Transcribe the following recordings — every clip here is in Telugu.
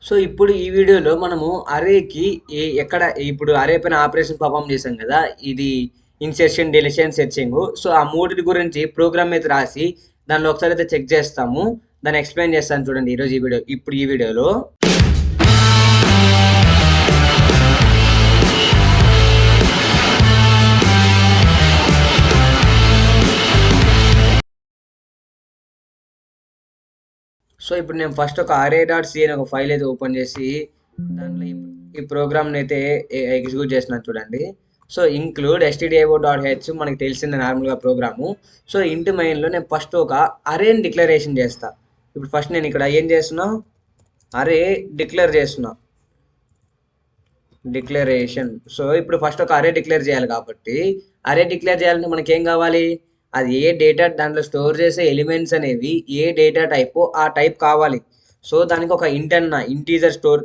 సో ఇప్పుడు ఈ వీడియోలో మనము అరేకి ఎక్కడ ఇప్పుడు అరే పైన ఆపరేషన్ పర్ఫామ్ చేసాం కదా. ఇది ఇన్సెర్షన్, డిలీషన్, సెర్చింగ్. సో ఆ మూడిటి గురించి ప్రోగ్రామ్ మీద రాసి దానిలో ఒకసారి అయితే చెక్ చేస్తాము. దాన్ని ఎక్స్ప్లెయిన్ చేస్తాను చూడండి ఈరోజు ఈ వీడియోలో. సో ఇప్పుడు నేను ఫస్ట్ ఒక array.c అనే ఒక ఫైల్ అయితే ఓపెన్ చేసి దాంట్లో ఈ ప్రోగ్రామ్ని అయితే ఎగ్జిక్యూట్ చేస్తున్నాను చూడండి. సో ఇంక్లూడ్ stdio.h మనకి తెలిసింది నార్మల్గా ప్రోగ్రాము. సో ఇంటి మెయిన్లో నేను ఫస్ట్ ఒక అరేని డిక్లరేషన్ చేస్తా. ఇప్పుడు ఫస్ట్ నేను ఇక్కడ ఏం చేస్తున్నా, అరే డిక్లరేషన్. సో ఇప్పుడు ఫస్ట్ ఒక అరే డిక్లేర్ చేయాలి కాబట్టి అరే డిక్లేర్ చేయాలంటే మనకి ఏం కావాలి, అది ఏ డేటా దాంట్లో స్టోర్ చేసే ఎలిమెంట్స్ అనేవి ఏ డేటా టైప్ ఆ టైప్ కావాలి. సో దానికి ఒక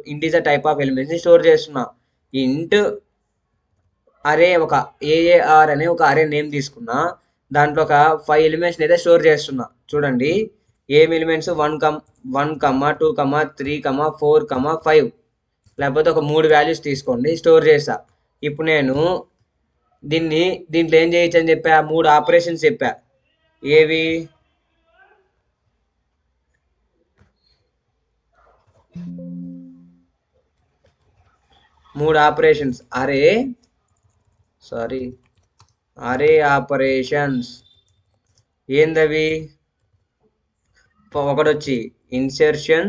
ఇంటీజర్ టైప్ ఆఫ్ ఎలిమెంట్స్ని స్టోర్ చేస్తున్నా. ఇంట్ అరే ఒక ఏఏఆర్ అనే ఒక అరే నేమ్ తీసుకున్నా. దాంట్లో ఒక 5 ఎలిమెంట్స్ని అయితే స్టోర్ చేస్తున్నా. చూడండి ఏం ఎలిమెంట్స్ 1, 2, 3, 4, 5 లేకపోతే ఒక 3 వాల్యూస్ తీసుకోండి, స్టోర్ చేసా. ఇప్పుడు నేను దీంట్లో ఏం చేయొచ్చు అని చెప్పా, 3 ఆపరేషన్స్ చెప్పా. ఏవి, మూడు ఆపరేషన్స్ అరే ఆపరేషన్స్. ఏందవి, ఒకటొచ్చి ఇన్సెర్షన్,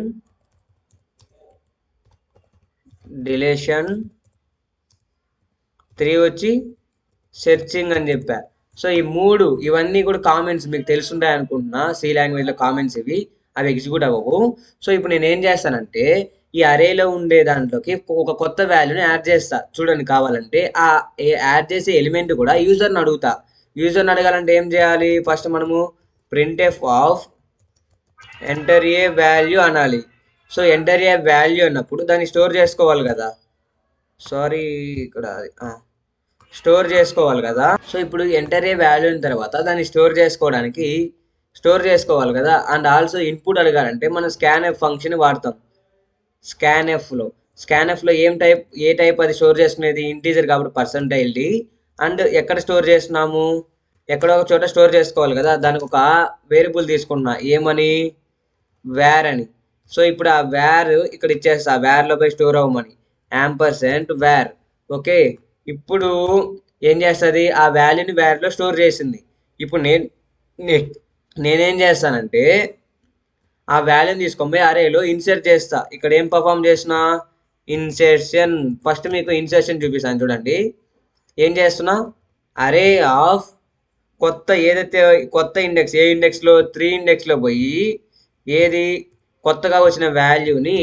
డిలీషన్, 3 వచ్చి సెర్చింగ్ అని చెప్పా. సో ఇవన్నీ కూడా కామెంట్స్ మీకు తెలుసుంటాయి అనుకుంటున్నా. సి లాంగ్వేజ్లో కామెంట్స్ అవి ఎగ్జిక్యూట్ అవ్వవు. సో ఇప్పుడు నేను ఏం చేస్తానంటే ఈ అరేలో ఉండే దాంట్లోకి ఒక కొత్త వాల్యూని యాడ్ చేస్తా. చూడండి, కావాలంటే ఆ యాడ్ చేసే ఎలిమెంట్ కూడా యూజర్ని అడుగుతా. యూజర్ని అడగాలంటే ఏం చేయాలి, ఫస్ట్ మనము printf of enter a value అనాలి. సో ఎంటర్ ఏ వాల్యూ అన్నప్పుడు దాన్ని స్టోర్ చేసుకోవాలి కదా. స్టోర్ చేసుకోవాలి కదా. సో ఇప్పుడు ఎంటర్ ఏ వాల్యూ అయిన తర్వాత దాన్ని స్టోర్ చేసుకోవాలి కదా. అండ్ ఆల్సో ఇన్పుట్ అడగాలంటే మనం స్కాన్ఎఫ్ ఫంక్షన్ వాడతాం. స్కాన్ఎఫ్లో ఏ టైప్ అది స్టోర్ చేసుకునేది, ఇంటీజర్ కాబట్టి %d. అండ్ ఎక్కడ స్టోర్ చేస్తున్నాము, ఎక్కడో ఒక చోట స్టోర్ చేసుకోవాలి కదా. దానికి ఒక వేరియబుల్ తీసుకున్నా, ఏమని, వేర్ అని. సో ఇప్పుడు ఆ వేర్ ఇక్కడ ఇచ్చేస్తా, వేర్లో పోయి స్టోర్ అవ్వమని, &var. ఓకే, ఇప్పుడు ఏం చేస్తుంది, ఆ వాల్యూని వేర్లో స్టోర్ చేసింది. ఇప్పుడు నేనేం చేస్తానంటే ఆ వాల్యూని తీసుకొని అరేలో ఇన్సర్ట్ చేస్తా. ఇక్కడ ఏం పర్ఫామ్ చేసిన, ఇన్సెర్షన్. ఫస్ట్ మీకు ఇన్సెర్షన్ చూపిస్తాను చూడండి. ఏం చేస్తున్నా, అరే ఆఫ్ కొత్త ఇండెక్స్, ఏ ఇండెక్స్లో 3 ఇండెక్స్లో పోయి ఏది కొత్తగా వచ్చిన వాల్యూని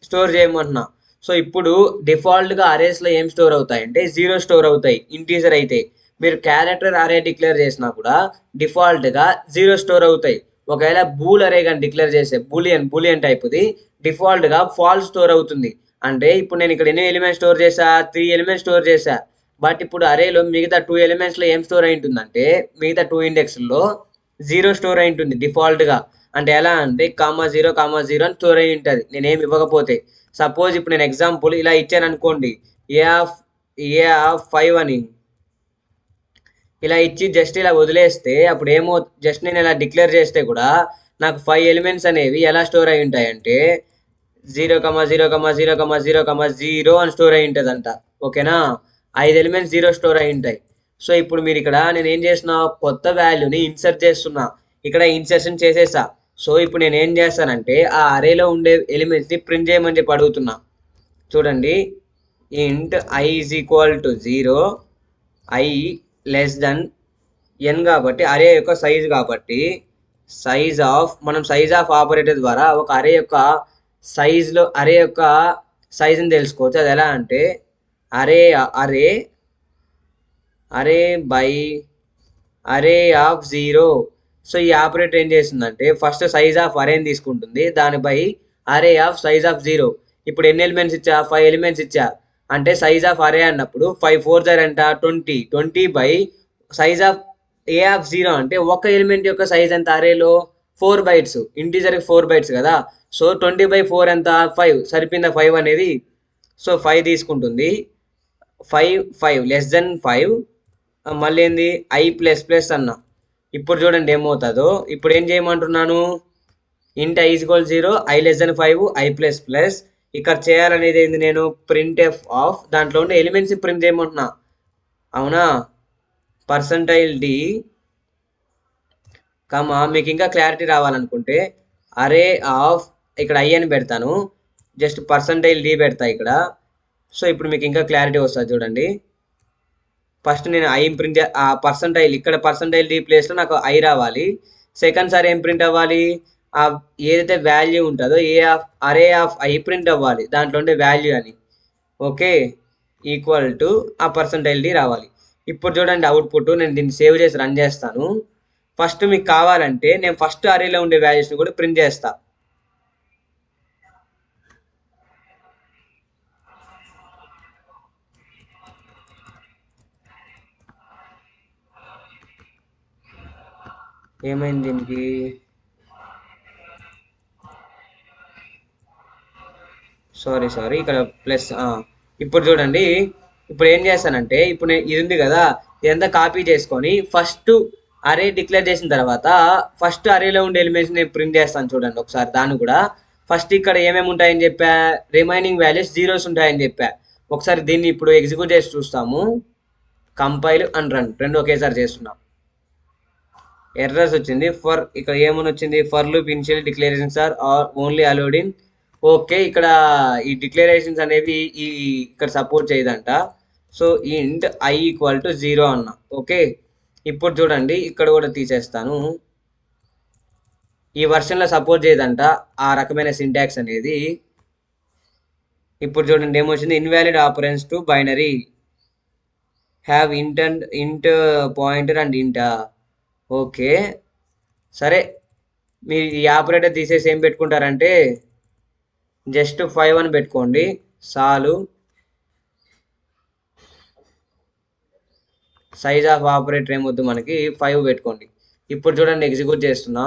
స్టోర్ చేయమంటున్నా. సో ఇప్పుడు డిఫాల్ట్గా అరేస్లో ఏం స్టోర్ అవుతాయి అంటే 0 స్టోర్ అవుతాయి, ఇంటీజర్ అయితే. మీరు క్యారెక్టర్ అరే డిక్లేర్ చేసినా కూడా డిఫాల్ట్గా 0 స్టోర్ అవుతాయి. ఒకవేళ బూల్ అరే కానీ డిక్లేర్ చేస్తే బూలియన్ టైప్ది డిఫాల్ట్గా ఫాల్స్ స్టోర్ అవుతుంది. అంటే ఇప్పుడు నేను ఇక్కడ ఎన్ని ఎలిమెంట్స్ స్టోర్ చేసా, 3 ఎలిమెంట్స్ స్టోర్ చేసా. బట్ ఇప్పుడు అరేలో మిగతా 2 ఎలిమెంట్స్లో ఏం స్టోర్ అయి ఉంటుందంటే మిగతా 2 ఇండెక్స్లో 0 స్టోర్ అయి ఉంటుంది డిఫాల్ట్గా. అంటే ఎలా అంటే 0, 0 అని స్టోర్ అయి ఉంటుంది నేనేమి ఇవ్వకపోతే. సపోజ్ ఇప్పుడు నేను ఎగ్జాంపుల్ ఇలా ఇచ్చాను అనుకోండి, ఏ ఆఫ్ 5 అని ఇలా ఇచ్చి జస్ట్ ఇలా వదిలేస్తే అప్పుడు ఏమో, జస్ట్ నేను ఇలా డిక్లేర్ చేస్తే కూడా నాకు 5 ఎలిమెంట్స్ అనేవి ఎలా స్టోర్ అయి ఉంటాయంటే 0, 0, 0, 0, 0 అని స్టోర్ అయి ఉంటుంది అంట. ఓకేనా, 5 ఎలిమెంట్స్ 0 స్టోర్ అయి ఉంటాయి. సో ఇప్పుడు మీరు ఇక్కడ నేను ఏం చేస్తున్నా, కొత్త వాల్యూని ఇన్సర్ట్ చేస్తున్నా. ఇక్కడ ఇన్సర్షన్ చేసేసా. సో ఇప్పుడు నేను ఏం చేస్తానంటే ఆ అరేలో ఉండే ఎలిమెంట్స్ని ప్రింట్ చేయమని చెప్పి అడుగుతున్నా. చూడండి, ఇంట్ i is equal to 0, i less than n కాబట్టి అరే యొక్క సైజ్ కాబట్టి మనం సైజ్ ఆఫ్ ఆపరేటర్ ద్వారా ఒక అరే యొక్క సైజ్ని తెలుసుకోవచ్చు. అది ఎలా అంటే అరే బై అరే ఆఫ్ 0. సో ఈ ఆపరేటర్ ఏం చేస్తుందంటే ఫస్ట్ సైజ్ ఆఫ్ అరేని తీసుకుంటుంది, దానిపై అరే ఆఫ్ సైజ్ ఆఫ్ 0. ఇప్పుడు ఎన్ని ఎలిమెంట్స్ ఇచ్చా, 5 ఎలిమెంట్స్ ఇచ్చా. అంటే సైజ్ ఆఫ్ అరే అన్నప్పుడు 5 4 అంట 20 by size of a of 0 అంటే ఒక ఎలిమెంట్ యొక్క సైజ్ ఎంత అరేలో 4 బైట్స్, ఇంటీజర్కి 4 బైట్స్ కదా. సో 20/4 ఎంత, 5 సరిపోయిందా 5 అనేది. సో 5 తీసుకుంటుంది. 5 లెస్ దెన్ 5 మళ్ళీ ఏంది ఐ ప్లస్ ప్లస్ అన్న. ఇప్పుడు చూడండి ఏమవుతుందో. ఇప్పుడు ఏం చేయమంటున్నాను, ఇంట్ i equal 0, I less than 5, I plus plus. ఇక్కడ చేయాలనేది ఏంది, నేను ప్రింట్ ఎఫ్ ఆఫ్ దాంట్లో ఉండే ఎలిమెంట్స్ ప్రింట్ చేయమంటున్నా. అవునా, %d కమా, మీకు ఇంకా క్లారిటీ రావాలనుకుంటే అరే ఆఫ్, ఇక్కడ ఐ అని పెడతాను, జస్ట్ %d పెడతా ఇక్కడ. సో ఇప్పుడు మీకు ఇంకా క్లారిటీ వస్తుంది చూడండి. ఫస్ట్ నేను ఐ ప్రింట్, ఆ పర్సంటైల్ ఇక్కడ %d ప్లేస్లో నాకు ఐ రావాలి. సెకండ్ సారి ఏం ప్రింట్ అవ్వాలి, ఆ ఏదైతే వాల్యూ ఉంటుందో అరే ఆఫ్ ఐ ప్రింట్ అవ్వాలి, దాంట్లో ఉండే వాల్యూ అని. ఓకే, ఈక్వల్ టు ఆ %d రావాలి. ఇప్పుడు చూడండి అవుట్పుట్, నేను దీన్ని సేవ్ చేసి రన్ చేస్తాను. ఫస్ట్ మీకు కావాలంటే నేను ఫస్ట్ అరేలో ఉండే వాల్యూస్ని కూడా ప్రింట్ చేస్తా. ఏమైంది దీనికి, సారీ ఇక్కడ ప్లస్. ఇప్పుడు చూడండి, ఇప్పుడు ఏం చేస్తానంటే, ఇప్పుడు నేను ఇది ఉంది కదా, ఇదంతా కాపీ చేసుకొని ఫస్ట్ అరే డిక్లేర్ చేసిన తర్వాత ఫస్ట్ అరేలో ఉండే ఎలిమెంట్స్ నేను ప్రింట్ చేస్తాను చూడండి ఒకసారి. దాన్ని కూడా ఫస్ట్ ఇక్కడ ఏమేమి ఉంటాయని చెప్పా, రిమైనింగ్ వాల్యూస్ జీరోస్ ఉంటాయని చెప్పా. ఒకసారి దీన్ని ఇప్పుడు ఎగ్జిక్యూట్ చేసి చూస్తాము. కంపైల్ అండ్ రన్ రెండు ఒకేసారి చేస్తున్నాం. ఎర్రర్స్ వచ్చింది. ఫర్ ఇక్కడ ఏమని వచ్చింది, for loop initial declarations are only allowed in. Okay, ఇక్కడ ఈ డిక్లరేషన్స్ అనేవి ఇక్కడ సపోర్ట్ చేయదంట. So int i equal to 0 అన్న. ఓకే, ఇప్పుడు చూడండి ఇక్కడ కూడా తీసేస్తాను. ఈ వర్షన్లో సపోర్ట్ చేయదంట ఆ రకమైన సింటాక్స్ అనేది. ఇప్పుడు చూడండి ఏమొచ్చింది, ఇన్వాలిడ్ ఆపరెన్స్ టు బైనరీ హ్యావ్ ఇంట్ పాయింటర్ అండ్ ఇంటా. ఓకే సరే, మీరు ఈ ఆపరేటర్ తీసేసి ఏం పెట్టుకుంటారంటే జస్ట్ 5 అని పెట్టుకోండి చాలు. సైజ్ ఆఫ్ ఆపరేటర్ ఏమొద్దు మనకి, 5 పెట్టుకోండి. ఇప్పుడు చూడండి ఎగ్జిక్యూట్ చేస్తున్నా,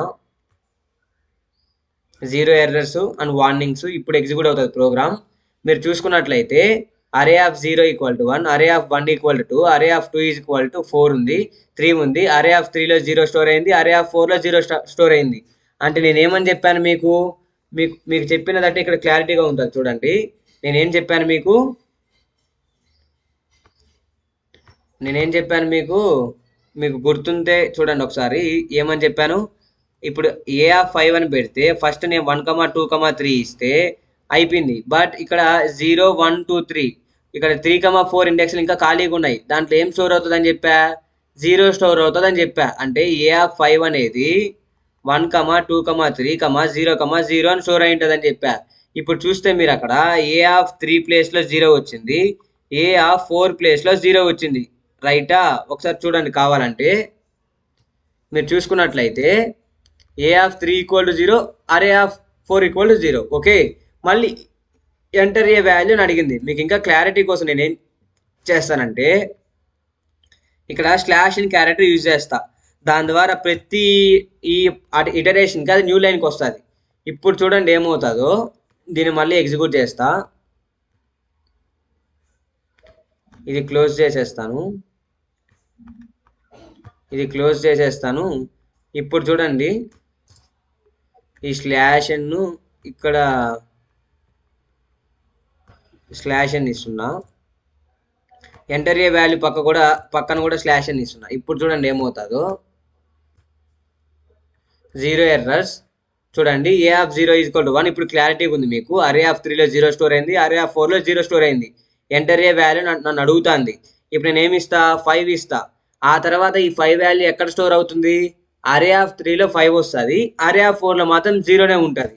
0 ఎర్రర్స్ అండ్ వార్నింగ్స్. ఇప్పుడు ఎగ్జిక్యూట్ అవుతుంది ప్రోగ్రామ్. మీరు చూసుకున్నట్లయితే అరే ఆఫ్ 0 ఈక్వల్ టు 1, అరే ఆఫ్ 1 ఈక్వల్ టు 2, అరే ఆఫ్ 2 ఈక్వల్ టు 4 ఉంది, 3 ఉంది, అరే ఆఫ్ 3లో 0 స్టోర్ అయింది, అరే ఆఫ్ 4లో 0 స్టోర్ అయింది. అంటే నేనేమని చెప్పాను మీకు, మీకు చెప్పినదంటే ఇక్కడ క్లారిటీగా ఉంటుంది చూడండి. నేనేం చెప్పాను మీకు గుర్తుంటే చూడండి ఒకసారి. ఏమని చెప్పాను, ఇప్పుడు ఏ ఆఫ్ 5 అని పెడితే ఫస్ట్ నేను 1, 2, 3 ఇస్తే అయిపోయింది. బట్ ఇక్కడ 0, 1, 2, 3 ఇక్కడ 3, 4 ఇండెక్స్లు ఇంకా ఖాళీగా ఉన్నాయి. దాంట్లో ఏం స్టోర్ అవుతుందని చెప్పా, 0 స్టోర్ అవుతుందని చెప్పా. అంటే ఏ ఆఫ్ 5 అనేది 1, 2, 3, 0, 0 అని స్టోర్ అయి ఉంటుందని చెప్పా. ఇప్పుడు చూస్తే మీరు అక్కడ ఏ ఆఫ్ 3 ప్లేస్లో 0 వచ్చింది, ఏ ఆఫ్ 4 ప్లేస్లో 0 వచ్చింది. రైటా, ఒకసారి చూడండి కావాలంటే. మీరు చూసుకున్నట్లయితే ఏ ఆఫ్ 3 ఈక్వల్ టు 0, అరే ఆఫ్ 4 ఈక్వల్ టు 0. ఓకే, మళ్ళీ ఎంటర్ ఏ వాల్యూ అని అడిగింది. మీకు ఇంకా క్లారిటీ కోసం నేనేం చేస్తానంటే ఇక్కడ స్లాష్ ఇన్ క్యారెక్టర్ యూజ్ చేస్తా. దాని ద్వారా ప్రతి ఈ ఇటరేషన్కి అది న్యూ లైన్కి వస్తుంది. ఇప్పుడు చూడండి ఏమవుతుందో. దీన్ని మళ్ళీ ఎగ్జిక్యూట్ చేస్తా, ఇది క్లోజ్ చేసేస్తాను. ఇప్పుడు చూడండి ఈ స్లాష్ను ఇక్కడ స్లాష్ అని ఇస్తున్నా, ఎంటర్ ఏ వాల్యూ పక్కన కూడా స్లాష్ అని ఇస్తున్నా. ఇప్పుడు చూడండి ఏమవుతుందో, 0 ఎర్రర్స్. చూడండి ఏ ఆఫ్ 0 ఈక్వల్ టు 1. ఇప్పుడు క్లారిటీగా ఉంది మీకు. అరే ఆఫ్ 3లో 0 స్టోర్ అయింది, అరే ఆఫ్ 4లో 0 స్టోర్ అయింది. ఎంటర్ ఏ వాల్యూ నన్ను అడుగుతుంది. ఇప్పుడు నేను ఏమి ఇస్తా, 5 ఇస్తా. ఆ తర్వాత ఈ 5 వాల్యూ ఎక్కడ స్టోర్ అవుతుంది, అరే ఆఫ్ 3లో 5 వస్తుంది, అరే ఆఫ్ 4లో మాత్రం 0నే ఉంటుంది.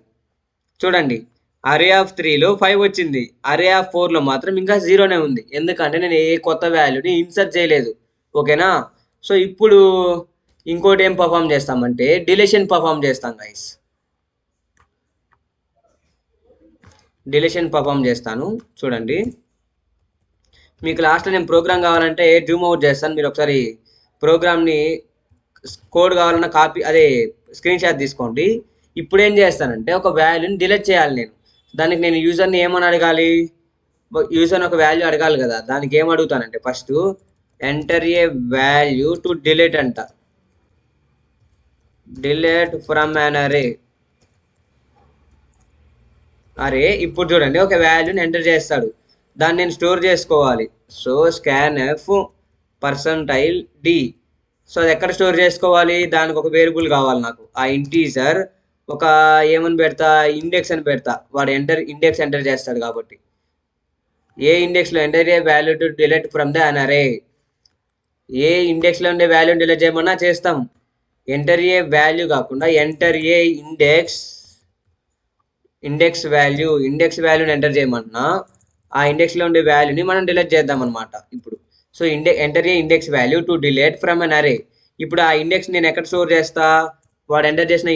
చూడండి అరే ఆఫ్ 3లో 5 వచ్చింది, అరే ఆఫ్ 4లో మాత్రం ఇంకా 0నే ఉంది. ఎందుకంటే నేను ఏ కొత్త వాల్యూని ఇన్సర్ట్ చేయలేదు. ఓకేనా, సో ఇప్పుడు ఇంకోటి ఏం పర్ఫామ్ చేస్తామంటే డిలీషన్ పర్ఫామ్ చేస్తాం గైస్. డిలీషన్ పర్ఫామ్ చేస్తాను చూడండి. మీకు లాస్ట్లో నేను ప్రోగ్రామ్ కావాలంటే జూమ్ అవుట్ చేస్తాను. మీరు ఒకసారి ప్రోగ్రామ్ని కోడ్ కావాలన్నా కాపీ అదే స్క్రీన్ షాట్ తీసుకోండి. ఇప్పుడు ఏం చేస్తానంటే ఒక వాల్యూని డిలీట్ చేయాలి నేను. దానికి నేను యూజర్ని ఏమని అడగాలి, యూజర్ని ఒక వాల్యూ అడగాలి కదా. దానికి ఏం అడుగుతానంటే first enter a value to delete అంట. Delete from an array. ఇప్పుడు చూడండి ఒక వాల్యూని ఎంటర్ చేస్తాడు, దాన్ని నేను స్టోర్ చేసుకోవాలి. So scan f percentile d. So అది ఎక్కడ స్టోర్ చేసుకోవాలి, దానికి ఒక వేరియబుల్ కావాలి నాకు. ఆ ఇంటీజర్ ఒక ఏమని పెడతా, ఇండెక్స్ అని పెడతా. వాడు ఇండెక్స్ ఎంటర్ చేస్తాడు కాబట్టి ఏ ఇండెక్స్లో enter a value to delete from the an array. ఏ ఇండెక్స్లో ఉండే వాల్యూని డిలీట్ చేయమన్నా చేస్తాం. ఎంటర్ ఏ వాల్యూ కాకుండా ఎంటర్ ఏ ఇండెక్స్ వాల్యూని ఎంటర్ చేయమన్నా ఆ ఇండెక్స్లో ఉండే వాల్యూని మనం డిలీట్ చేద్దాం అనమాట ఇప్పుడు. So enter a index value to delete from an array. ఇప్పుడు ఆ ఇండెక్స్ నేను ఎక్కడ స్టోర్ చేస్తా, వాడు ఎంటర్ చేసిన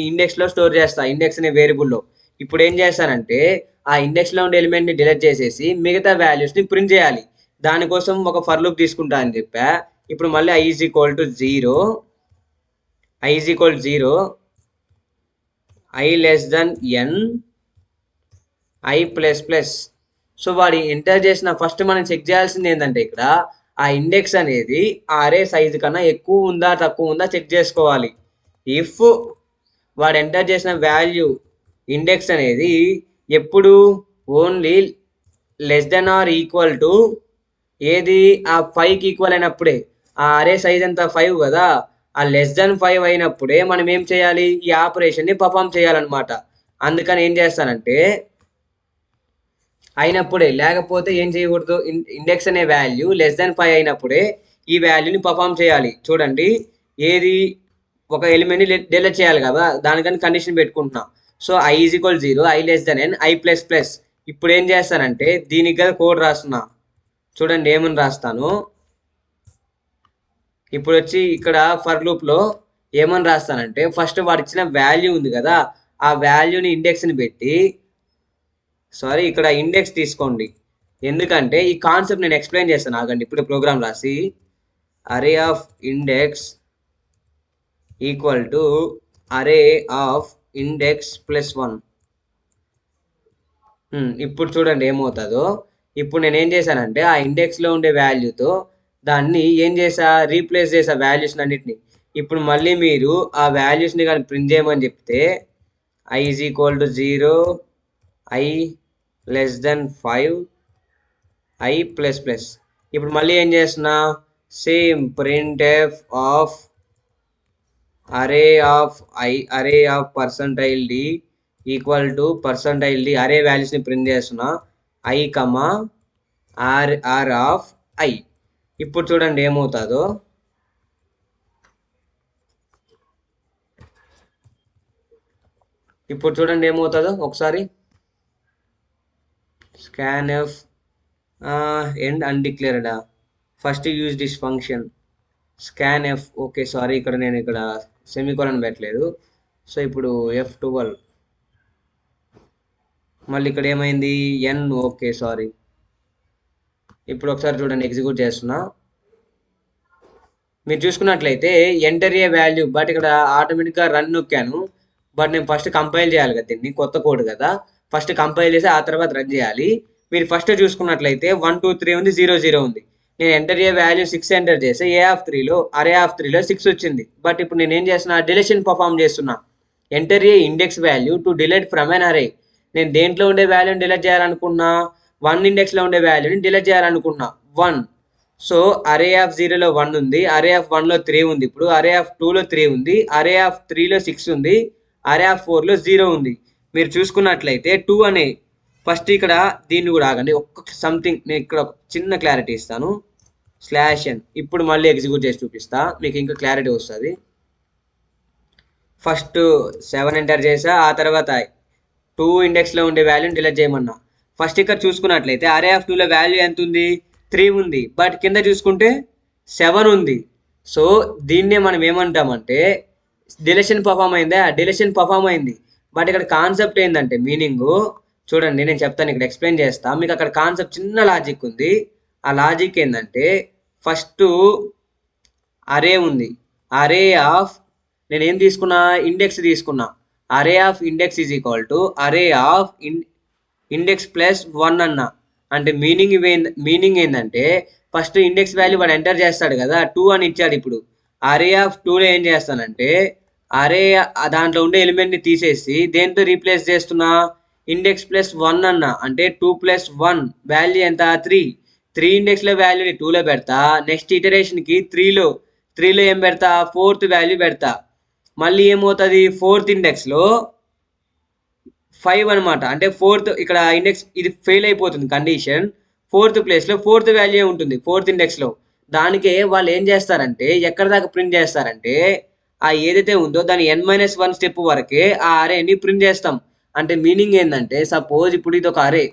ఇండెక్స్లో స్టోర్ చేస్తా, ఇండెక్స్ అనే వేరియబుల్లో. ఇప్పుడు ఏం చేస్తానంటే ఆ ఇండెక్స్లో ఉండే ఎలిమెంట్ని డిలీట్ చేసేసి మిగతా వాల్యూస్ని ప్రింట్ చేయాలి. దానికోసం ఒక ఫర్ లూప్ తీసుకుంటా అని చెప్పా. ఇప్పుడు మళ్ళీ i is equal to 0, i less than n, i plus plus. So వాడు ఎంటర్ చేసిన ఫస్ట్ మనం చెక్ చేయాల్సింది ఏంటంటే ఇక్కడ ఆ ఇండెక్స్ అనేది అరే సైజు కన్నా ఎక్కువ ఉందా తక్కువ ఉందా చెక్ చేసుకోవాలి. ఇఫ్ వాడు ఎంటర్ చేసిన వాల్యూ ఇండెక్స్ అనేది ఎప్పుడు only less than or equal to ఏది ఆ 5కి ఈక్వల్ అయినప్పుడే. ఆ అరే సైజ్ అంతా 5 కదా, ఆ లెస్ దెన్ 5 అయినప్పుడే మనం ఏం చేయాలి, ఈ ఆపరేషన్ని పర్ఫామ్ చేయాలన్నమాట. అందుకని ఏం చేస్తానంటే అయినప్పుడే, లేకపోతే ఏం చేయకూడదు, ఇండెక్స్ అనే వాల్యూ లెస్ దెన్ 5 అయినప్పుడే ఈ వాల్యూని పర్ఫామ్ చేయాలి. చూడండి ఏది ఒక ఎలిమెంట్ని డిలీట్ చేయాలి కదా, దానికని కండిషన్ పెట్టుకుంటున్నా. So i is equal 0, i less than n, i plus plus. ఇప్పుడు ఏం చేస్తానంటే దీనికి కదా కోడ్ రాస్తున్నా, చూడండి ఏమని రాస్తాను. ఇప్పుడు వచ్చి ఇక్కడ ఫర్ లూప్లో ఏమని రాస్తానంటే ఫస్ట్ వాడు ఇచ్చిన వాల్యూ ఉంది కదా, ఆ వాల్యూని ఇండెక్స్ని పెట్టి, సారీ ఇక్కడ ఇండెక్స్ తీసుకోండి, ఎందుకంటే ఈ కాన్సెప్ట్ నేను ఎక్స్ప్లెయిన్ చేస్తాను ఆగండి. ఇప్పుడు ప్రోగ్రామ్ రాసి అరే ఆఫ్ ఇండెక్స్ ఈక్వల్ టు అరే ఆఫ్ ఇండెక్స్ ప్లస్ 1. ఇప్పుడు చూడండి ఏమవుతుందో. ఇప్పుడు నేను ఏం చేశానంటే ఆ ఇండెక్స్లో ఉండే వాల్యూతో దాన్ని ఏం చేసా, రీప్లేస్ చేసా వాల్యూస్ని అన్నిటిని. ఇప్పుడు మళ్ళీ మీరు ఆ వాల్యూస్ని కానీ ప్రింట్ చేయమని చెప్తే i is equal to 0, i less than 5, i plus plus. ఇప్పుడు మళ్ళీ ఏం చేస్తున్నా, same print f of array of percentile d equal to percentile d. Array వాల్యూస్ని ప్రింట్ చేస్తున్నా, i comma r of i. ఇప్పుడు చూడండి ఏమవుతుందో. ఒకసారి స్కాన్ ఎఫ్ ఎండ్ అన్డిక్లేర్డా, first use this function scan f. Okay sorry, నేను ఇక్కడ సెమీకోలన్ పెట్టలేదు. సో ఇప్పుడు F12, మళ్ళీ ఇక్కడ ఏమైంది n. Okay sorry. ఇప్పుడు ఒకసారి చూడండి ఎగ్జిక్యూట్ చేస్తున్నా. మీరు చూసుకున్నట్లయితే ఎంటర్ ఏ వాల్యూ, బట్ ఇక్కడ ఆటోమేటిక్గా రన్ నొక్కాను. బట్ నేను ఫస్ట్ కంపైల్ చేయాలి కదా, దీన్ని కొత్త కోడ్ కదా, ఫస్ట్ కంపైల్ చేసి ఆ తర్వాత రన్ చేయాలి. మీరు ఫస్ట్ చూసుకున్నట్లయితే 1 2 3 ఉంది, 0 0 ఉంది. నేను ఎంటర్ ఏ వాల్యూ 6 ఎంటర్ చేస్తే అరే ఆఫ్ 3లో 6 వచ్చింది. బట్ ఇప్పుడు నేను ఏం చేస్తున్నా, డిలీషన్ పర్ఫామ్ చేస్తున్నా. Enter a index value to delete from an అరే. నేను దేంట్లో ఉండే వాల్యూని డిలీట్ చేయాలనుకున్నా, 1 ఇండెక్స్లో ఉండే వాల్యూని డిలీట్ చేయాలనుకున్నా 1. సో అరే ఆఫ్ 0లో 1 ఉంది, అరే ఆఫ్ 1లో 3 ఉంది, ఇప్పుడు అరే ఆఫ్ 2లో 3 ఉంది, అరే ఆఫ్ 3లో 6 ఉంది, అరే ఆఫ్ 4లో 0 ఉంది. మీరు చూసుకున్నట్లయితే 2 అనే ఫస్ట్ ఇక్కడ దీన్ని కూడా ఆగండి, ఒక్క సంథింగ్ నేను ఇక్కడ చిన్న క్లారిటీ ఇస్తాను. /n. ఇప్పుడు మళ్ళీ ఎగ్జిక్యూట్ చేసి చూపిస్తా, మీకు ఇంకా క్లారిటీ వస్తుంది. ఫస్ట్ 7 ఎంటర్ చేసా, ఆ తర్వాత 2 ఇండెక్స్లో ఉండే వాల్యూని డిలీట్ చేయమన్నా. ఫస్ట్ ఇక్కడ చూసుకున్నట్లయితే అరే ఆఫ్ 2లో వాల్యూ ఎంత ఉంది, 3 ఉంది, బట్ కింద చూసుకుంటే 7 ఉంది. సో దీన్నే మనం ఏమంటామంటే డిలీషన్ పర్ఫామ్ అయిందా, డిలీషన్ పర్ఫామ్ అయింది. బట్ ఇక్కడ కాన్సెప్ట్ ఏంటంటే మీనింగ్ చూడండి, నేను చెప్తాను, ఇక్కడ ఎక్స్ప్లెయిన్ చేస్తా మీకు. అక్కడ కాన్సెప్ట్ చిన్న లాజిక్ ఉంది. ఆ లాజిక్ ఏంటంటే ఫస్ట్ అరే ఉంది, అరే ఆఫ్ నేనేం తీసుకున్నా, ఇండెక్స్ తీసుకున్నా. అరే of index is equal to అరే ఆఫ్ ఇండెక్స్ ప్లస్ 1 అన్న. అంటే మీనింగ్ ఏంటంటే ఫస్ట్ ఇండెక్స్ వాల్యూ వాడు ఎంటర్ చేస్తాడు కదా, 2 అని ఇచ్చాడు. ఇప్పుడు అరే ఆఫ్ 2లో ఏం చేస్తానంటే అరే దాంట్లో ఉండే ఎలిమెంట్ని తీసేసి దేంతో రీప్లేస్ చేస్తున్నా, ఇండెక్స్ ప్లస్ 1 అన్న. అంటే 2 + 1 వాల్యూ ఎంత, 3. 3 ఇండెక్స్లో వాల్యూని 2లో పెడతా. నెక్స్ట్ ఇటరేషన్కి 3లో ఏం పెడతా, 4th వాల్యూ పెడతా. మళ్ళీ ఏమవుతుంది, 4th ఇండెక్స్లో 5 అనమాట. అంటే 4th ఇక్కడ ఇండెక్స్ ఇది ఫెయిల్ అయిపోతుంది కండిషన్. 4th ప్లేస్లో 4th వాల్యూ ఉంటుంది 4th ఇండెక్స్లో. దానికే వాళ్ళు ఏం చేస్తారంటే ఎక్కడ దాకా ప్రింట్ చేస్తారంటే ఆ ఏదైతే ఉందో దాని n-1 స్టెప్ వరకే ఆ అరేని ప్రింట్ చేస్తాం. అంటే మీనింగ్ ఏంటంటే సపోజ్ ఇప్పుడు ఇది ఒక అరే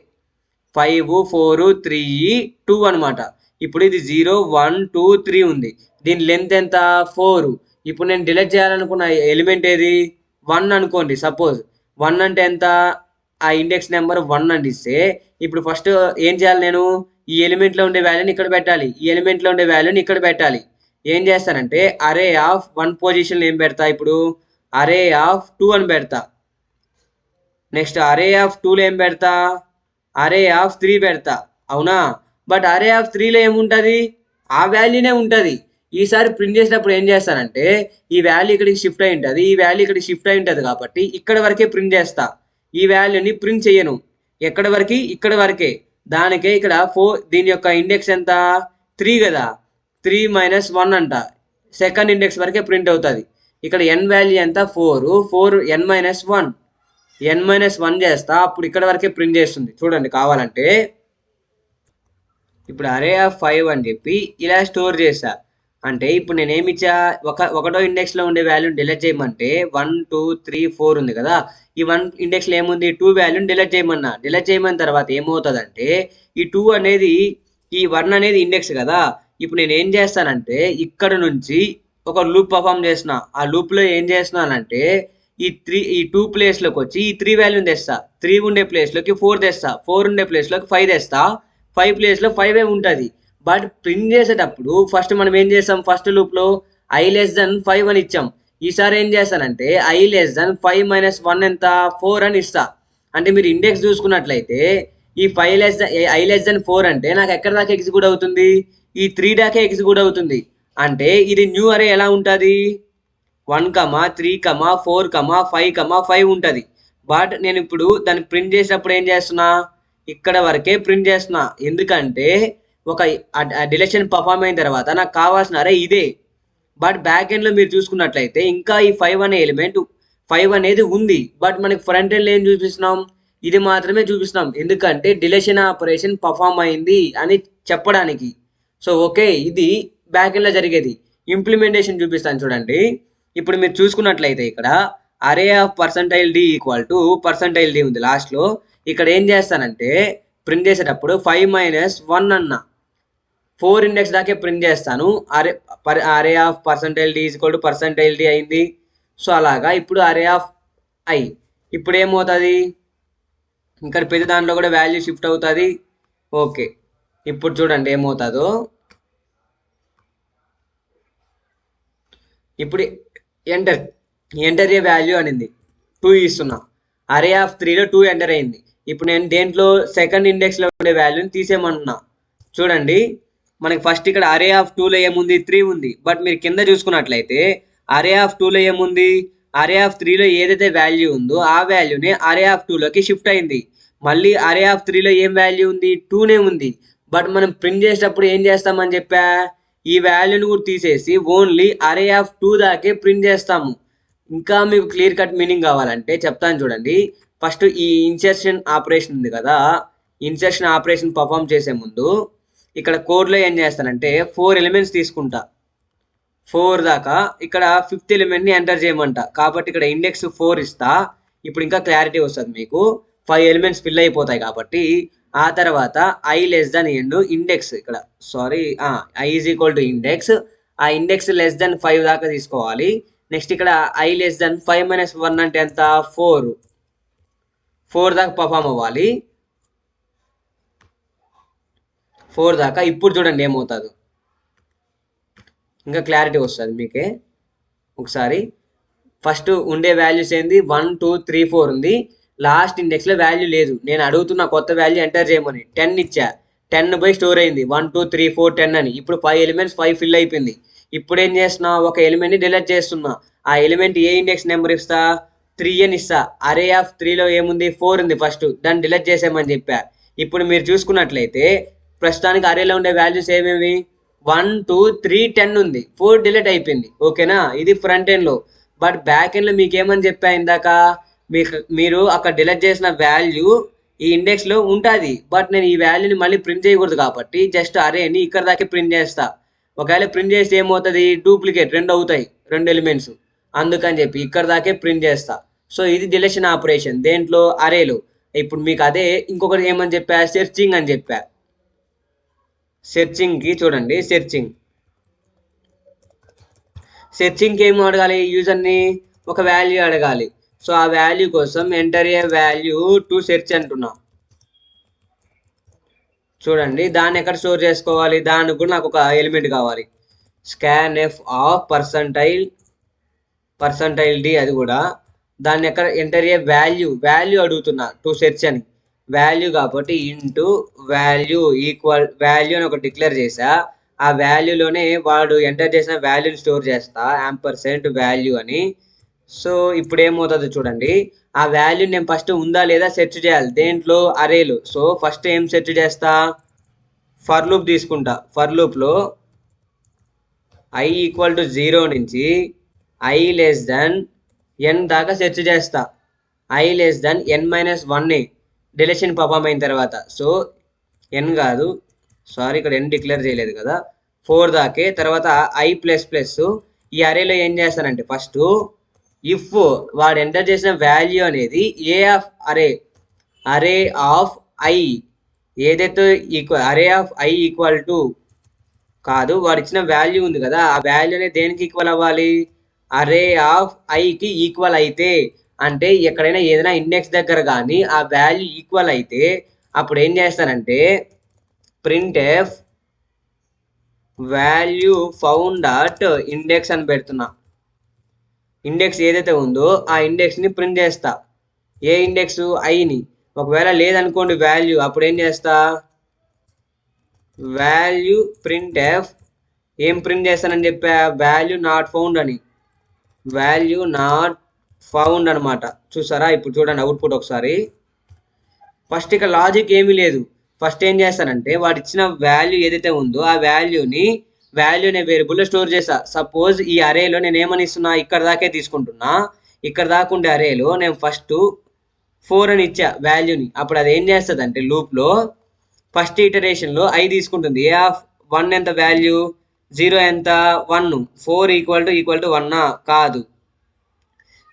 5 4 3 2 అనమాట. ఇప్పుడు ఇది 0 1 2 3 ఉంది. దీని లెంత్ ఎంత, 4. ఇప్పుడు నేను డిలీట్ చేయాలనుకున్న ఎలిమెంట్ ఏది, 1 అనుకోండి. సపోజ్ 1 అంటే ఎంత, ఆ ఇండెక్స్ నెంబర్ 1 అని ఇస్తే ఇప్పుడు ఫస్ట్ ఏం చేయాలి, నేను ఈ ఎలిమెంట్లో ఉండే వాల్యూని ఇక్కడ పెట్టాలి, ఈ ఎలిమెంట్లో ఉండే వాల్యూని ఇక్కడ పెట్టాలి. ఏం చేస్తానంటే అరే ఆఫ్ 1 పొజిషన్లో ఏం పెడతా, ఇప్పుడు అరే ఆఫ్ 2 అని పెడతా. నెక్స్ట్ అరే ఆఫ్ 2లో ఏం పెడతా, అరే ఆఫ్ 3 పెడతా. అవునా, బట్ అరే ఆఫ్ 3లో ఏముంటుంది, ఆ వాల్యూనే ఉంటుంది. ఈసారి ప్రింట్ చేసినప్పుడు ఏం చేస్తానంటే ఈ వాల్యూ ఇక్కడికి షిఫ్ట్ అయి ఉంటుంది, ఈ వాల్యూ ఇక్కడికి షిఫ్ట్ అయి ఉంటుంది కాబట్టి ఇక్కడ వరకే ప్రింట్ చేస్తా. ఈ వాల్యూని ప్రింట్ చేయను. ఎక్కడ వరకు, ఇక్కడ వరకే. దానికే ఇక్కడ 4, దీని యొక్క ఇండెక్స్ ఎంత, 3 కదా, 3 - 1 అంట. సెకండ్ ఇండెక్స్ వరకే ప్రింట్ అవుతుంది. ఇక్కడ ఎన్ వాల్యూ ఎంత, 4 n-1 n-1 చేస్తా. అప్పుడు ఇక్కడ వరకే ప్రింట్ చేస్తుంది. చూడండి కావాలంటే ఇప్పుడు అరే ఆఫ్ 5 అని చెప్పి ఇలా స్టోర్ చేస్తా. అంటే ఇప్పుడు నేనేమి ఇచ్చా, ఒకటో ఇండెక్స్లో ఉండే వాల్యూని డిలీట్ చేయమంటే 1 2 3 4 ఉంది కదా, ఈ 1 ఇండెక్స్లో ఏముంది, 2 వాల్యూని డిలీట్ చేయమన్నా. డిలీట్ చేయమన్న తర్వాత ఏమవుతుందంటే ఈ 2 అనేది, ఈ 1 అనేది ఇండెక్స్ కదా. ఇప్పుడు నేను ఏం చేస్తానంటే ఇక్కడ నుంచి ఒక లూప్ పర్ఫామ్ చేసిన. ఆ లూప్లో ఏం చేస్తున్నానంటే ఈ 2 ప్లేస్లోకి వచ్చి ఈ 3 వాల్యూని తెస్తా. 3 ఉండే ప్లేస్లోకి 4 తెస్తా, 4 ఉండే ప్లేస్లోకి 5 తెస్తా. 5 ప్లేస్లో 5 ఉంటుంది. బట్ ప్రింట్ చేసేటప్పుడు ఫస్ట్ మనం ఏం చేస్తాం, ఫస్ట్ లూప్లో i<5 అని ఇచ్చాం. ఈసారి ఏం చేస్తానంటే i<5 - 1 ఎంత, 4 అని ఇస్తా. అంటే మీరు ఇండెక్స్ చూసుకున్నట్లయితే ఈ i<4 అంటే నాకు ఎక్కడ దాకా ఎగ్జిక్యూట్ అవుతుంది, ఈ 3 దాకా ఎగ్జిక్యూట్ అవుతుంది. అంటే ఇది న్యూ అరే ఎలా ఉంటుంది, 1 3 4 5 5 ఉంటుంది. బట్ నేను ఇప్పుడు దాన్ని ప్రింట్ చేసినప్పుడు ఏం చేస్తున్నా, ఇక్కడ వరకే ప్రింట్ చేస్తున్నా. ఎందుకంటే ఒక డిలీషన్ పర్ఫామ్ అయిన తర్వాత నాకు కావాల్సిన అరే ఇదే. బట్ బ్యాక్ ఎండ్లో మీరు చూసుకున్నట్లయితే ఇంకా ఈ 5 అనే ఎలిమెంట్ 5 అనేది ఉంది. బట్ మనకి ఫ్రంట్ ఎండ్లో ఏం చూపిస్తున్నాం, ఇది మాత్రమే చూపిస్తున్నాం. ఎందుకంటే డిలీషన్ ఆపరేషన్ పర్ఫామ్ అయింది అని చెప్పడానికి. సో ఓకే, ఇది బ్యాక్ ఎండ్లో జరిగేది. ఇంప్లిమెంటేషన్ చూపిస్తాను చూడండి. ఇప్పుడు మీరు చూసుకున్నట్లయితే ఇక్కడ అరే ఆఫ్ %d = %d ఉంది లాస్ట్లో. ఇక్కడ ఏం చేస్తానంటే ప్రింట్ చేసేటప్పుడు 5 - 1 అన్న 4 ఇండెక్స్ దాకే ప్రింట్ చేస్తాను. అరే ఆఫ్ %d = %d అయింది. సో అలాగా ఇప్పుడు అరే ఆఫ్ i ఇప్పుడు ఏమవుతుంది, ఇక్కడ పెద్ద దాంట్లో కూడా వాల్యూ షిఫ్ట్ అవుతుంది. ఓకే, ఇప్పుడు చూడండి ఏమవుతుందో. ఇప్పుడు ఎంటర్ ఏ వాల్యూ అనింది, 2 ఇస్తున్నా. అరే ఆఫ్ 3లో 2 ఎంటర్ అయింది. ఇప్పుడు నేను దేంట్లో సెకండ్ ఇండెక్స్లో ఉండే వాల్యూని తీసేయమంటున్నా. చూడండి మనకి ఫస్ట్ ఇక్కడ అరే ఆఫ్ 2లో ఏముంది, 3 ఉంది. బట్ మీరు కింద చూసుకున్నట్లయితే అరే ఆఫ్ 2లో ఏముంది, అరే ఆఫ్ 3లో ఏదైతే వాల్యూ ఉందో ఆ వాల్యూని అరే ఆఫ్ 2లోకి షిఫ్ట్ అయింది. మళ్ళీ అరే ఆఫ్ 3లో ఏం వాల్యూ ఉంది, 2నే ఉంది. బట్ మనం ప్రింట్ చేసేటప్పుడు ఏం చేస్తామని చెప్పా, ఈ వాల్యూని కూడా తీసేసి ఓన్లీ అరే ఆఫ్ 2 దాకే ప్రింట్ చేస్తాము. ఇంకా మీకు క్లియర్ కట్ మీనింగ్ కావాలంటే చెప్తాను చూడండి. ఫస్ట్ ఈ ఇన్సర్షన్ ఆపరేషన్ ఉంది కదా, ఇన్సర్షన్ ఆపరేషన్ పర్ఫామ్ చేసే ముందు ఇక్కడ కోడ్లో ఏం చేస్తానంటే 4 ఎలిమెంట్స్ తీసుకుంటా. 4 దాకా ఇక్కడ 5th ఎలిమెంట్ని ఎంటర్ చేయమంట. కాబట్టి ఇక్కడ ఇండెక్స్ 4 ఇస్తా. ఇప్పుడు ఇంకా క్లారిటీ వస్తుంది మీకు. 5 ఎలిమెంట్స్ ఫిల్ అయిపోతాయి కాబట్టి ఆ తర్వాత i<end ఇండెక్స్ ఇక్కడ i = ఇండెక్స్. ఆ ఇండెక్స్ <5 దాకా తీసుకోవాలి. నెక్స్ట్ ఇక్కడ i<5 - 1 అంటే ఎంత, 4 దాకా పర్ఫామ్ అవ్వాలి. 4 దాకా. ఇప్పుడు చూడండి ఏమవుతుందో, ఇంకా క్లారిటీ వస్తుంది మీకే. ఒకసారి. ఫస్ట్ ఉండే వాల్యూస్ ఏంది 1 2 3 4 ఉంది. లాస్ట్ ఇండెక్స్లో వాల్యూ లేదు. నేను అడుగుతున్న కొత్త వాల్యూ ఎంటర్ చేయమని 10 ఇచ్చా. 10 పోయి స్టోర్ అయింది 1 2 3 4 10 అని. ఇప్పుడు 5 ఎలిమెంట్స్ 5 ఫిల్ అయిపోయింది. ఇప్పుడు ఏం చేస్తున్నా, ఒక ఎలిమెంట్ని డిలీట్ చేస్తున్నా. ఆ ఎలిమెంట్ ఏ ఇండెక్స్ నెంబర్ ఇస్తా, 3 అని ఇస్తా. అరే ఆఫ్ 3లో ఏముంది 4 ఉంది ఫస్ట్, దాన్ని డిలీట్ చేసేయమని చెప్పా. ఇప్పుడు మీరు చూసుకున్నట్లయితే ప్రస్తుతానికి అరేలో ఉండే వాల్యూస్ ఏమేమి 1 2 3 10 ఉంది. 4 డిలీట్ అయిపోయింది. ఓకేనా, ఇది ఫ్రంట్ ఎండ్లో. బట్ బ్యాక్ ఎండ్లో మీకు ఏమని చెప్పా ఇందాక, మీరు అక్కడ డిలీట్ చేసిన వాల్యూ ఈ ఇండెక్స్లో ఉంటుంది. బట్ నేను ఈ వాల్యూని మళ్ళీ ప్రింట్ చేయకూడదు కాబట్టి జస్ట్ అరేని ఇక్కడ దాకే ప్రింట్ చేస్తా. ఒకవేళ ప్రింట్ చేస్తే ఏమవుతుంది, డూప్లికేట్ 2 అవుతాయి, 2 ఎలిమెంట్స్. అందుకని చెప్పి ఇక్కడ దాకే ప్రింట్ చేస్తా. సో ఇది డిలీషన్ ఆపరేషన్ దేంట్లో, అరేలో. ఇప్పుడు మీకు అదే ఇంకొకటి ఏమని చెప్పా, సెర్చింగ్ అని చెప్పా. సెర్చింగ్కి చూడండి, సెర్చింగ్కి ఏం అడగాలి, యూజర్ని ఒక వాల్యూ అడగాలి. సో ఆ వాల్యూ కోసం enter a value to search అంటున్నా. చూడండి, దాన్ని ఎక్కడ స్టోర్ చేసుకోవాలి, దానికి కూడా నాకు ఒక ఎలిమెంట్ కావాలి. Scan f of percentile d, అది కూడా. దాన్ని ఎక్కడ ఎంటర్ ఏ వాల్యూ అడుగుతున్నా టు సెర్చ్ అని. వాల్యూ కాబట్టి ఇంటూ వాల్యూ ఈక్వల్ వాల్యూ అని ఒక డిక్లేర్ చేసా. ఆ వాల్యూలోనే వాడు ఎంటర్ చేసిన వాల్యూని స్టోర్ చేస్తా, యాంపర్సెంట్ వాల్యూ అని. సో ఇప్పుడు ఏమవుతుందో చూడండి, ఆ వాల్యూ నేను ఫస్ట్ ఉందా లేదా సెర్చ్ చేయాలి దేంట్లో, అరేలో. సో ఫస్ట్ ఏం సెర్చ్ చేస్తా, ఫర్ లూప్ తీసుకుంటా. ఫర్ లూప్లో i ఈక్వల్ టు 0 నుంచి i లెస్ దెన్ n దాకా సెర్చ్ చేస్తా. i less then n-1 deletion perform అయిన తర్వాత. సో n కాదు, సారీ ఇక్కడ n డిక్లేర్ చేయలేదు కదా, 4 దాకే. తర్వాత i ప్లస్ ప్లస్. ఈ అరేలో ఏం చేస్తానంటే ఫస్ట్ ఇఫ్ వాడు ఎంటర్ చేసిన వాల్యూ అనేది ఏ ఆఫ్ అరే ఆఫ్ ఐ ఏదైతే అరే ఆఫ్ ఐ ఈక్వల్ టు కాదు, వాడు ఇచ్చిన వాల్యూ ఉంది కదా, ఆ వాల్యూ అనేది దేనికి ఈక్వల్ అవ్వాలి, అరే ఆఫ్ ఐకి ఈక్వల్ అయితే. అంటే ఎక్కడైనా ఏదైనా ఇండెక్స్ దగ్గర కానీ ఆ వాల్యూ ఈక్వల్ అయితే అప్పుడు ఏం చేస్తానంటే print F value found at index అని పెడుతున్నా. ఇండెక్స్ ఏదైతే ఉందో ఆ ఇండెక్స్ని ప్రింట్ చేస్తా. ఏ ఇండెక్స్, ఐని. ఒకవేళ లేదనుకోండి వాల్యూ, అప్పుడు ఏం చేస్తా, వాల్యూ ప్రింట్ ఎఫ్ ఏం ప్రింట్ చేస్తానని చెప్పా, వాల్యూ నాట్ ఫౌండ్ అని. వాల్యూ నాట్ ఫౌండ్ అనమాట. చూసారా, ఇప్పుడు చూడండి అవుట్పుట్ ఒకసారి. ఫస్ట్ ఇక లాజిక్ ఏమీ లేదు. ఫస్ట్ ఏం చేస్తానంటే వాడు ఇచ్చిన వాల్యూ ఏదైతే ఉందో ఆ వాల్యూ అనే వేరియబుల్లో స్టోర్ చేస్తా. సపోజ్ ఈ అరేలో నేను ఏమని ఇస్తున్నా, ఇక్కడ దాకే తీసుకుంటున్నా. ఇక్కడ దాకా ఉండే అరేలో నేను ఫస్ట్ 4 అని ఇచ్చా వాల్యూని. అప్పుడు అది ఏం చేస్తుంది అంటే లూప్లో ఫస్ట్ ఇటరేషన్లో ఐ తీసుకుంటుంది. ఏ ఆఫ్ 1 ఎంత వాల్యూ, 0 ఎంత 1, 4 ఈక్వల్ టు 1 కాదు.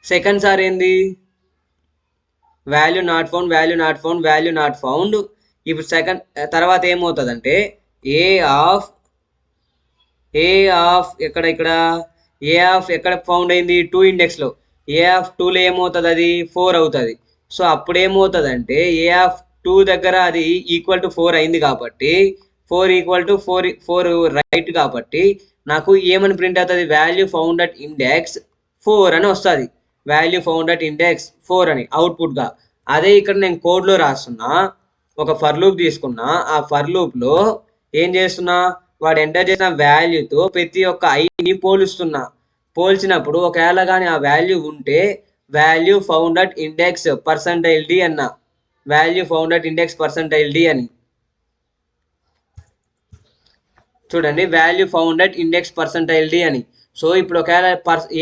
సెకండ్ సార్ ఏంది, వాల్యూ నాట్ ఫౌండ్. ఇప్పుడు సెకండ్ తర్వాత ఏమవుతుందంటే ఏ ఆఫ్ ఎక్కడ ఫౌండ్ అయింది, 2 ఇండెక్స్లో. ఏ ఆఫ్ 2లో ఏమవుతుంది, అది 4 అవుతుంది. సో అప్పుడు ఏమవుతుందంటే ఏ ఆఫ్ 2 దగ్గర అది ఈక్వల్ టు 4 అయింది కాబట్టి 4 ఈక్వల్ టు 4 రైట్ కాబట్టి నాకు ఏమని ప్రింట్ అవుతుంది, వాల్యూ ఫౌండ్ అట్ ఇండెక్స్ 4 అని వస్తుంది. వాల్యూ ఫౌండ్ అట్ ఇండెక్స్ 4 అని అవుట్పుట్గా. అదే ఇక్కడ నేను కోడ్లో రాస్తున్నా, ఒక ఫర్ లూప్ తీసుకున్నా. ఆ ఫర్ లూప్లో ఏం చేస్తున్నా, వాడు ఎంటర్ చేసిన వాల్యూతో ప్రతి ఒక్క ఐని పోల్చినప్పుడు ఒకవేళ కానీ ఆ వాల్యూ ఉంటే value found at index percentile d అన్న. Value found at index percentile d అని చూడండి, value found at index percentile d అని. సో ఇప్పుడు ఒకవేళ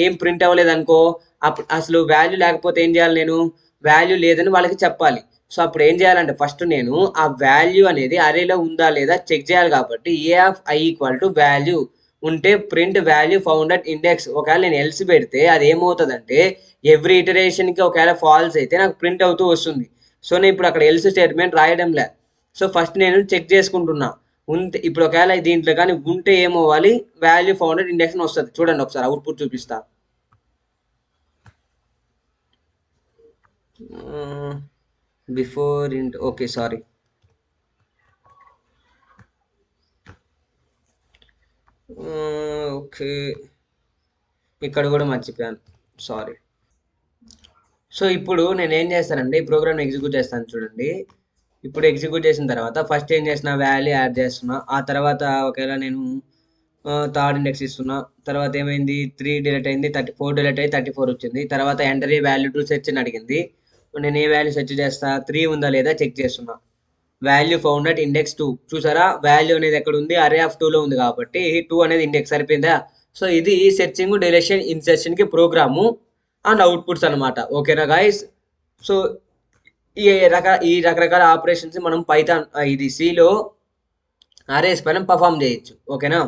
ఏం ప్రింట్ అవ్వలేదు అనుకో, అప్పుడు అసలు వాల్యూ లేకపోతే ఏం చేయాలి, నేను వాల్యూ లేదని వాళ్ళకి చెప్పాలి. సో అప్పుడు ఏం చేయాలంటే ఫస్ట్ నేను ఆ వాల్యూ అనేది అరేలో ఉందా లేదా చెక్ చేయాలి. కాబట్టి a of i equal to value ఉంటే print value found at index. ఒకవేళ నేను ఎల్స్ పెడితే అది ఏమవుతుందంటే ఎవ్రీ ఇటరేషన్కి ఒకవేళ ఫాల్స్ అయితే నాకు ప్రింట్ అవుతూ వస్తుంది. సో నేను ఇప్పుడు అక్కడ ఎల్స్ స్టేట్మెంట్ రాయడం లే. సో ఫస్ట్ నేను చెక్ చేసుకుంటున్నా ఉంటే. ఇప్పుడు ఒకవేళ దీంట్లో కానీ ఉంటే ఏమవ్వాలి, వాల్యూ ఫౌండెడ్ ఇండెక్స్ అని వస్తుంది. చూడండి ఒకసారి అవుట్పుట్ చూపిస్తా. బిఫోర్ ఇంట్ ఓకే సారీ, ఓకే ఇక్కడ కూడా మర్చిపోయాను, సారీ. సో ఇప్పుడు నేను ఏం చేస్తానంటే ఈ ప్రోగ్రామ్ ఎగ్జిక్యూట్ చేస్తాను చూడండి. ఇప్పుడు ఎగ్జిక్యూట్ చేసిన తర్వాత ఫస్ట్ ఏం చేసిన, వాల్యూ యాడ్ చేస్తున్నా. ఆ తర్వాత ఒకవేళ నేను థర్డ్ ఇండెక్స్ ఇస్తున్నా. తర్వాత ఏమైంది, 3 డిలీట్ అయింది, 34 డిలీట్ అయ్యి 34 వచ్చింది. తర్వాత enter a value to search అని అడిగింది. నేను ఏ వాల్యూ సెర్చ్ చేస్తా, 3 ఉందా లేదా చెక్ చేస్తున్నా. Value found at index 2. చూసారా, వాల్యూ అనేది ఎక్కడ ఉంది, అరే ఆఫ్ 2లో ఉంది కాబట్టి 2 అనేది ఇండెక్స్ సరిపోయిందా. సో ఇది సెర్చింగ్, డిలీషన్, ఇన్సెర్షన్ కి ప్రోగ్రాము అండ్ అవుట్పుట్స్ అనమాట. ఓకేనా గాయస్. సో ఈ రకరకాల ఆపరేషన్స్ మనం పైథాన్ ఇది సిలో అరేస్ పైన పర్ఫామ్ చేయొచ్చు. ఓకేనా.